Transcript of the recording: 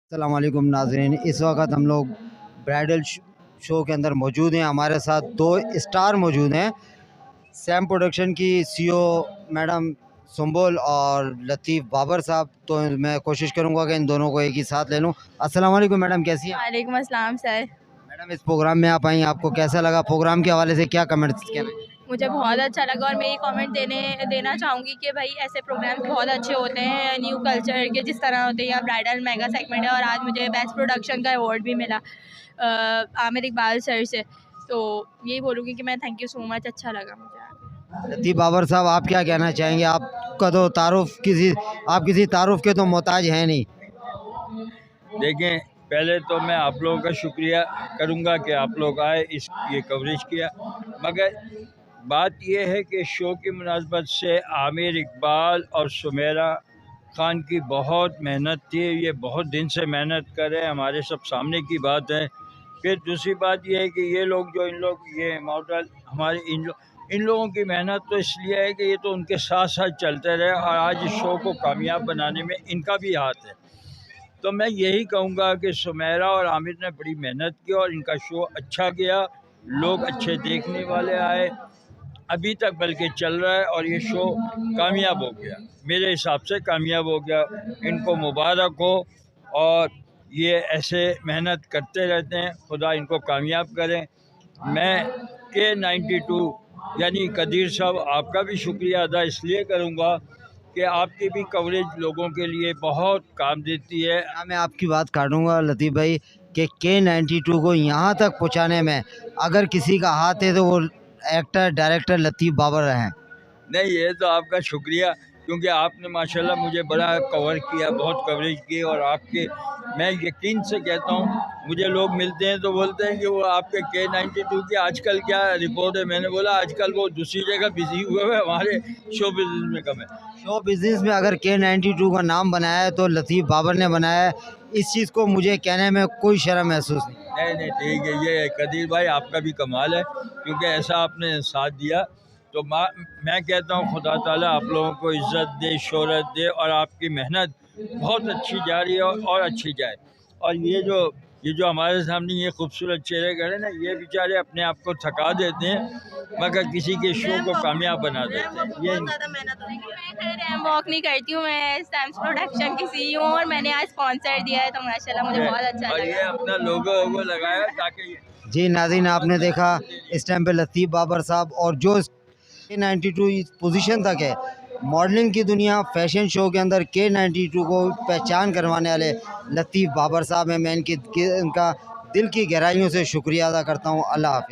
अस्सलाम वालेकुम नाज़रीन, इस वक्त हम लोग ब्राइडल शो के अंदर मौजूद हैं। हमारे साथ दो स्टार मौजूद हैं, सैम प्रोडक्शन की सीईओ मैडम सुंबुल और लतीफ़ बाबर साहब। तो मैं कोशिश करूंगा कि इन दोनों को एक ही साथ ले लूं। अस्सलाम वालेकुम मैडम, कैसी हैं? वालेकुम अस्सलाम सर। मैडम, इस प्रोग्राम में आप आई, आपको कैसा लगा? प्रोग्राम के हवाले से क्या कमेंट्स कहना है? मुझे बहुत अच्छा लगा और मैं ये कमेंट देना चाहूँगी कि भाई ऐसे प्रोग्राम्स बहुत अच्छे होते हैं न्यू कल्चर के, जिस तरह होते हैं या ब्राइडल मेगा सेगमेंट है। और आज मुझे बेस्ट प्रोडक्शन का अवार्ड भी मिला आमिर इकबाल सर से। तो यही बोलूँगी कि मैं थैंक यू सो मच, अच्छा लगा मुझे। लतीफ़ बाबर साहब, आप क्या कहना चाहेंगे? आपका तो आप किसी तारुफ के तो मोहताज हैं नहीं। देखें, पहले तो मैं आप लोगों का शुक्रिया करूंगा कि आप लोग आए, ये कवरेज किया। मगर बात यह है कि शो की मुनासबत से आमिर इकबाल और सुमेरा खान की बहुत मेहनत थी। ये बहुत दिन से मेहनत कर रहे हैं, हमारे सब सामने की बात है। फिर दूसरी बात यह है कि ये मॉडल हमारे इन लोगों की मेहनत तो इसलिए है कि ये तो उनके साथ साथ चलते रहे और आज इस शो को कामयाब बनाने में इनका भी हाथ है। तो मैं यही कहूँगा कि सुमेरा और आमिर ने बड़ी मेहनत की और इनका शो अच्छा गया, लोग अच्छे देखने वाले आए, अभी तक बल्कि चल रहा है और ये शो कामयाब हो गया, मेरे हिसाब से कामयाब हो गया। इनको मुबारक हो और ये ऐसे मेहनत करते रहते हैं, खुदा इनको कामयाब करें। मैं K92 यानी कदीर साहब, आपका भी शुक्रिया अदा इसलिए करूँगा कि आपकी भी कवरेज लोगों के लिए बहुत काम देती है। मैं आपकी बात काटूंगा लतीफ़ भाई कि K92 को यहाँ तक पहुँचाने में अगर किसी का हाथ है तो वो एक्टर डायरेक्टर लतीफ़ बाबर हैं। नहीं, ये तो आपका शुक्रिया, क्योंकि आपने माशाल्लाह मुझे बड़ा कवर किया, बहुत कवरेज की। और मैं यकीन से कहता हूँ, मुझे लोग मिलते हैं तो बोलते हैं कि वो आपके K92 की आजकल क्या रिपोर्ट है। मैंने बोला आजकल वो दूसरी जगह बिजी हुए हुए, हमारे शो बिजनेस में कम है। शो बिज़नेस में अगर K92 का नाम बनाया है तो लतीफ़ बाबर ने बनाया है। इस चीज़ को मुझे कहने में कोई शर्म महसूस नहीं। नहीं, ठीक है, ये कदीर भाई आपका भी कमाल है, क्योंकि ऐसा आपने साथ दिया। तो मैं कहता हूँ खुदा ताला आप लोगों को इज़्ज़त दे, शोहरत दे और आपकी मेहनत बहुत अच्छी जा रही है और अच्छी जाए। और ये जो हमारे सामने ये खूबसूरत चेहरे खड़े ना, ये बेचारे अपने आप को थका देते हैं मगर किसी के शो को कामयाब बना देते हैं। ये मैं वॉक नहीं करती हूँ, मैं सैम्स प्रोडक्शन की सीईओ हूँ और मैंने आज स्पॉन्सर दिया है, तो माशाल्लाह मुझे बहुत अच्छा और लगा। ये अपना लोगो लगाया ताकि जी नाज़रीन, आपने देखा इस टाइम पे लतीफ़ बाबर साहब, और जो K92 इस पोजीशन तक है मॉडलिंग की दुनिया फैशन शो के अंदर K92 को पहचान करवाने वाले लतीफ़ बाबर साहब हैं। मैं इनका दिल की गहराइयों से शुक्रिया अदा करता हूँ। अल्लाह हाफ़िज़।